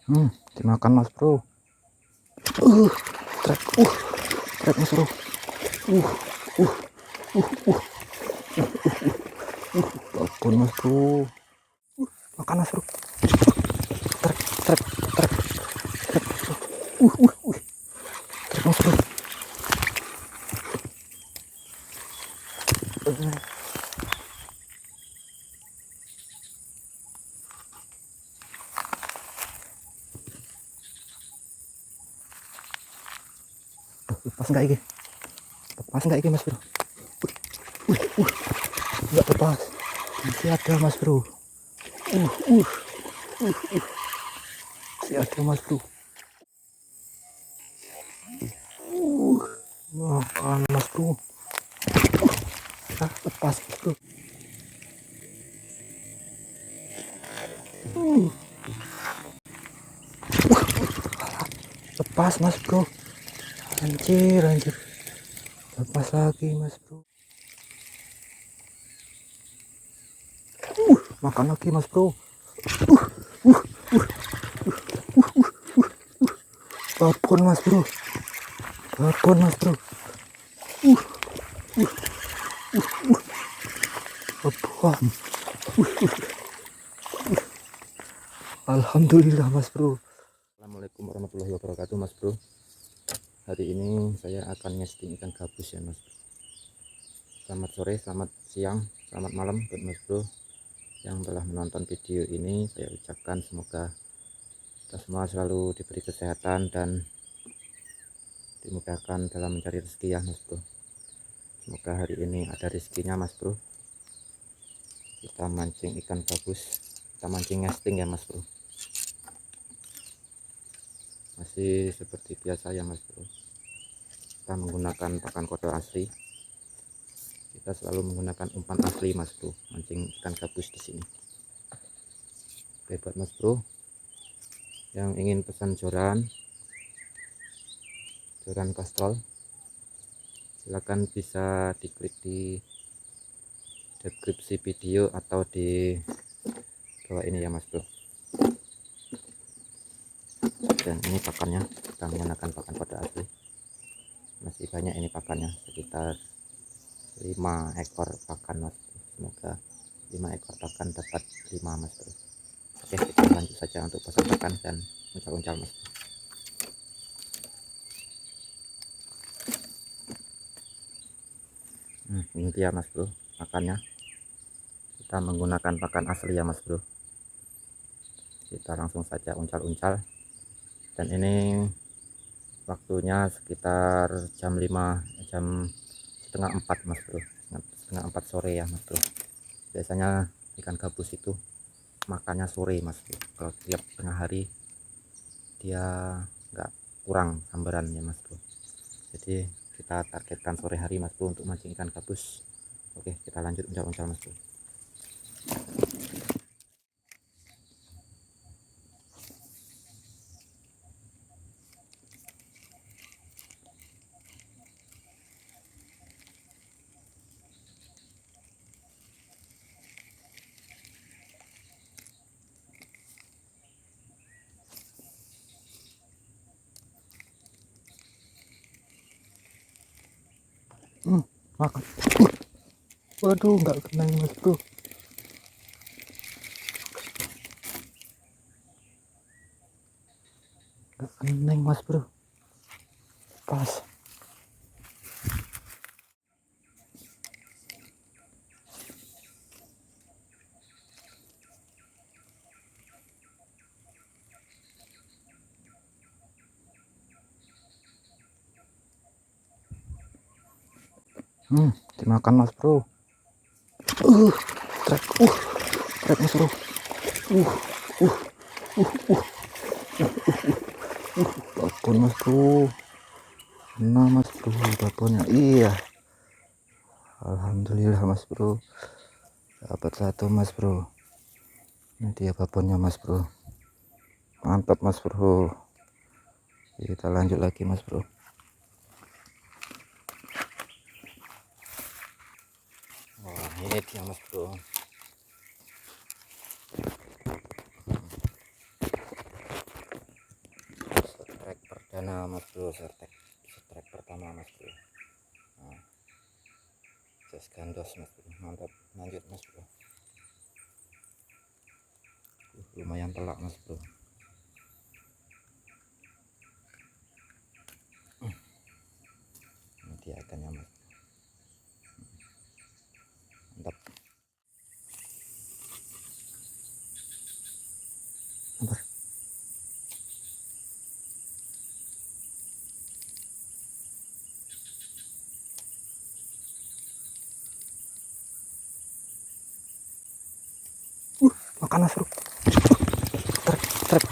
Dimakan mas bro. uh Trek, trek mas bro. uh uh uh Babon mas bro. Makan mas bro. Trek, trek, trek, trek mas bro. Trek mas bro. Lepas enggak ini? Lepas enggak ini mas bro? Enggak lepas. Masih ada mas bro. Masih ada mas bro. Makan mas bro. Lepas mas bro. Lepas mas bro. Anjir. Lepas lagi mas bro. Makan lagi mas bro. Babon mas bro. Babon mas bro. Babon. Alhamdulillah mas bro. Assalamualaikum warahmatullahi wabarakatuh mas bro. Hari ini saya akan ngesting ikan gabus ya mas bro. Selamat sore, selamat siang, selamat malam buat mas bro yang telah menonton video ini. Saya ucapkan semoga kita semua selalu diberi kesehatan dan dimudahkan dalam mencari rezeki ya mas bro. Semoga hari ini ada rezekinya mas bro. Kita mancing ikan gabus, kita mancing ngesting ya mas bro. Masih seperti biasa ya mas bro, kita menggunakan pakan kodok asli. Kita selalu menggunakan umpan asli mas bro, mancing ikan gabus di sini. Oke, buat mas bro yang ingin pesan joran kastrol, silahkan bisa diklik di deskripsi video atau di bawah ini ya mas bro. Dan ini pakannya, kita menggunakan pakan kodok asli. Masih banyak ini pakannya, sekitar 5 ekor pakan mas bro. Semoga 5 ekor pakan dapat 5 mas bro. Oke, kita lanjut saja untuk pasang pakan dan uncal-uncal mas bro. Ini dia mas bro pakannya. Kita menggunakan pakan asli ya mas bro. Kita langsung saja uncal-uncal. Dan ini waktunya sekitar jam setengah 4 mas bro, setengah 4 sore ya mas bro. Biasanya ikan gabus itu makannya sore mas bro. Kalau tiap tengah hari dia nggak kurang sambaran ya mas bro. Jadi kita targetkan sore hari mas bro untuk mancing ikan gabus. Oke, kita lanjut uncal-uncal mas bro. Makan. Waduh, nggak kena mas bro. Nggak kena mas bro. Pas. Dimakan mas bro. Trek, trek mas bro. Babon mas bro. Nah mas bro, babonnya iya. Alhamdulillah mas bro, dapat satu mas bro. Ini dia babonnya mas bro. Mantap mas bro. Kita lanjut lagi mas bro. Wah, ini dia mas bro. channel Mas Bro. Strike pertama Mas Bro. Nah, jas gandos Mas Bro, mantap. Lanjut Mas Bro. Lumayan telak Mas Bro. Ini dia ikannya Mas. Mantap. Mantap. Makan Mas Bro. Trek. Trek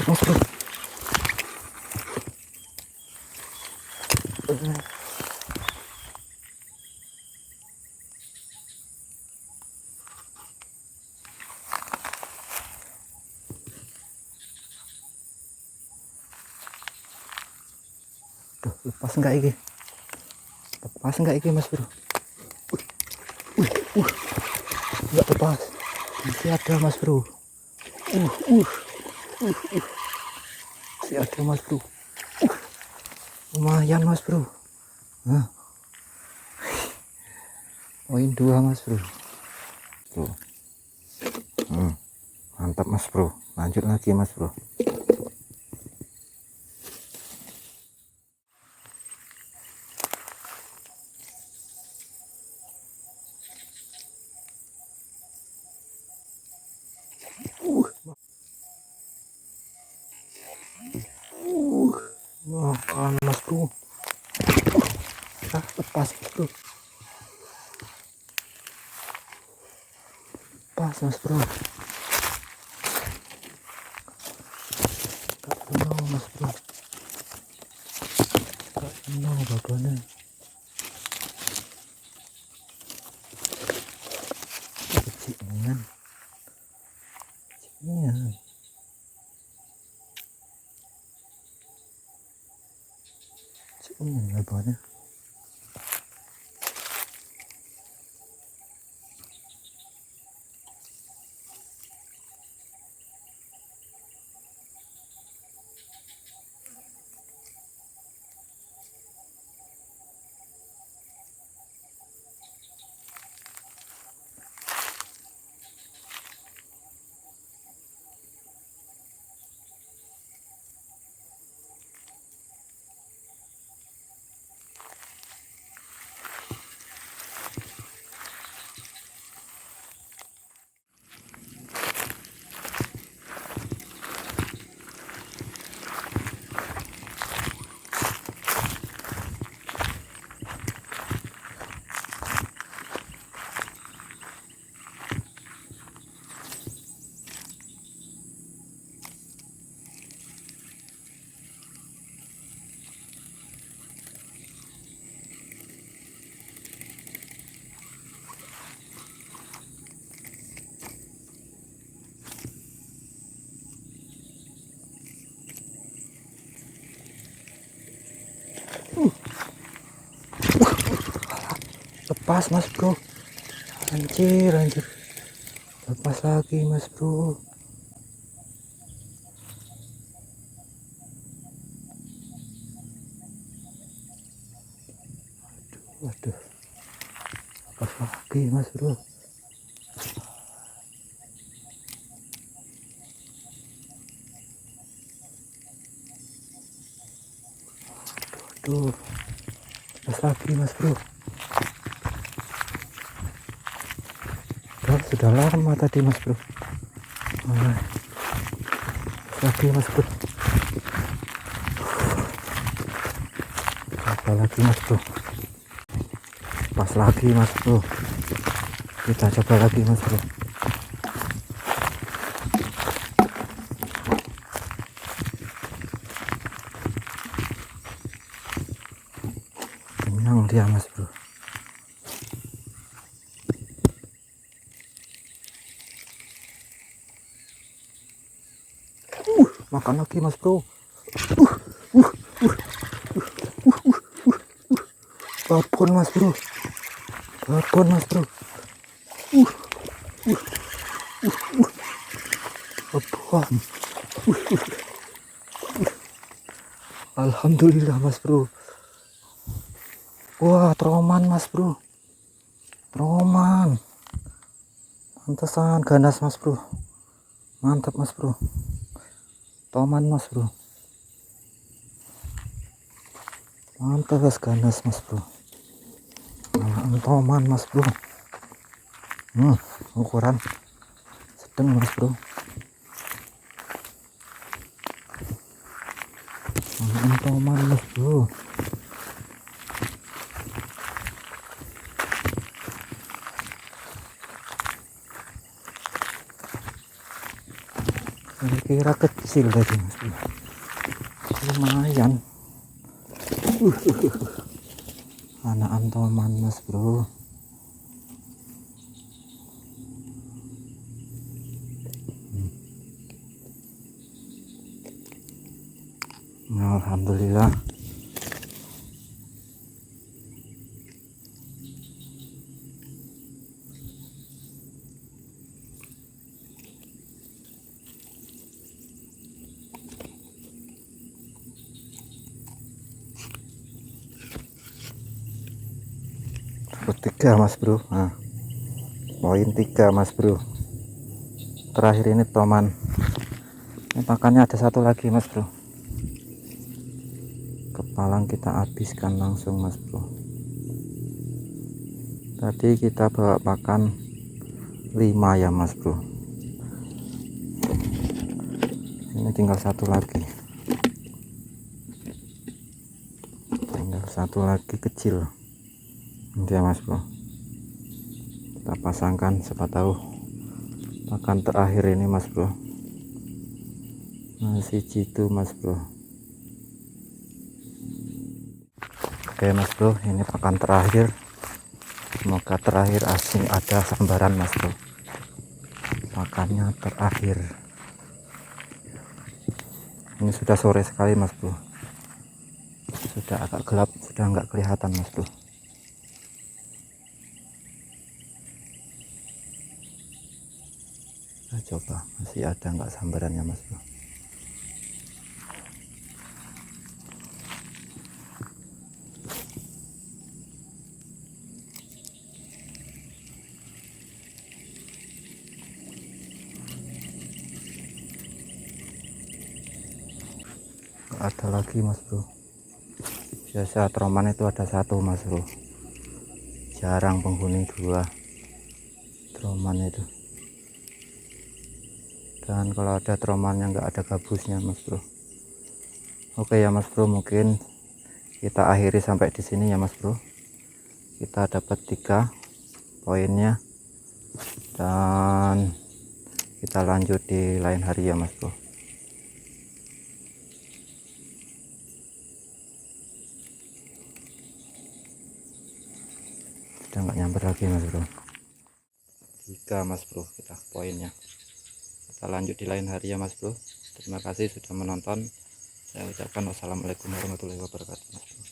Mas Bro. Tuh, lepas enggak iki? Lepas enggak iki Mas Bro? Enggak lepas. Masih ada Mas Bro. Masih ada Mas Bro. Lumayan Mas Bro. Nah. Poin 2 Mas Bro. Tuh. Mantap Mas Bro. Lanjut lagi Mas Bro. Makan Mas Bro. Lepas Mas Bro. Lepas Mas Bro. Gak kenal Mas Bro. Gak kenal babanya. Kecilnya. Babanya. Lepas Mas Bro. Anjir. Lepas lagi Mas Bro. Waduh. Lepas lagi Mas Bro. Aduh. Lepas lagi Mas Bro. Sudah lama tadi Mas Bro. Lagi Mas Bro. Coba lagi Mas Bro. Pas lagi Mas Bro. Kita coba lagi Mas Bro. Kenyang dia Mas Bro. Makan lagi Mas Bro. Babon Mas Bro. Babon Mas Bro. Babon. Alhamdulillah mas bro. Wah troman mas bro, troman. Pantesan ganas mas bro, mantap mas bro, toman mas bro, mantap ganas mas bro. Toman mas bro. Ukuran sedang mas bro. Toman mas bro. Kira kecil tadi mas bro, lumayan. Anak toman mas bro. Alhamdulillah. Tiga mas bro. Nah, poin 3 mas bro. Terakhir ini toman. Ini pakannya ada satu lagi mas bro. Kepalang kita habiskan langsung mas bro. Tadi kita bawa pakan 5 ya mas bro. Ini tinggal satu lagi. Tinggal satu lagi kecil. Dia mas bro, kita pasangkan, siapa tahu pakan terakhir ini mas bro. Masih jitu mas bro. Oke mas bro, ini pakan terakhir. Semoga terakhir asing ada sambaran mas bro. Pakannya terakhir. Ini sudah sore sekali mas bro, sudah agak gelap, sudah nggak kelihatan mas bro. Kita coba masih ada nggak sambarannya mas bro. Nggak ada lagi mas bro. Biasa troman itu ada satu mas bro, jarang penghuni 2 troman itu. Dan kalau ada troman yang nggak ada gabusnya mas bro. Oke ya mas bro, mungkin kita akhiri sampai di sini ya mas bro. Kita dapat 3 poinnya, dan kita lanjut di lain hari ya mas bro. Sudah nggak nyamper lagi mas bro. 3 mas bro kita poinnya. Kita lanjut di lain hari ya mas bro. Terima kasih sudah menonton. Saya ucapkan wassalamualaikum warahmatullahi wabarakatuh mas bro.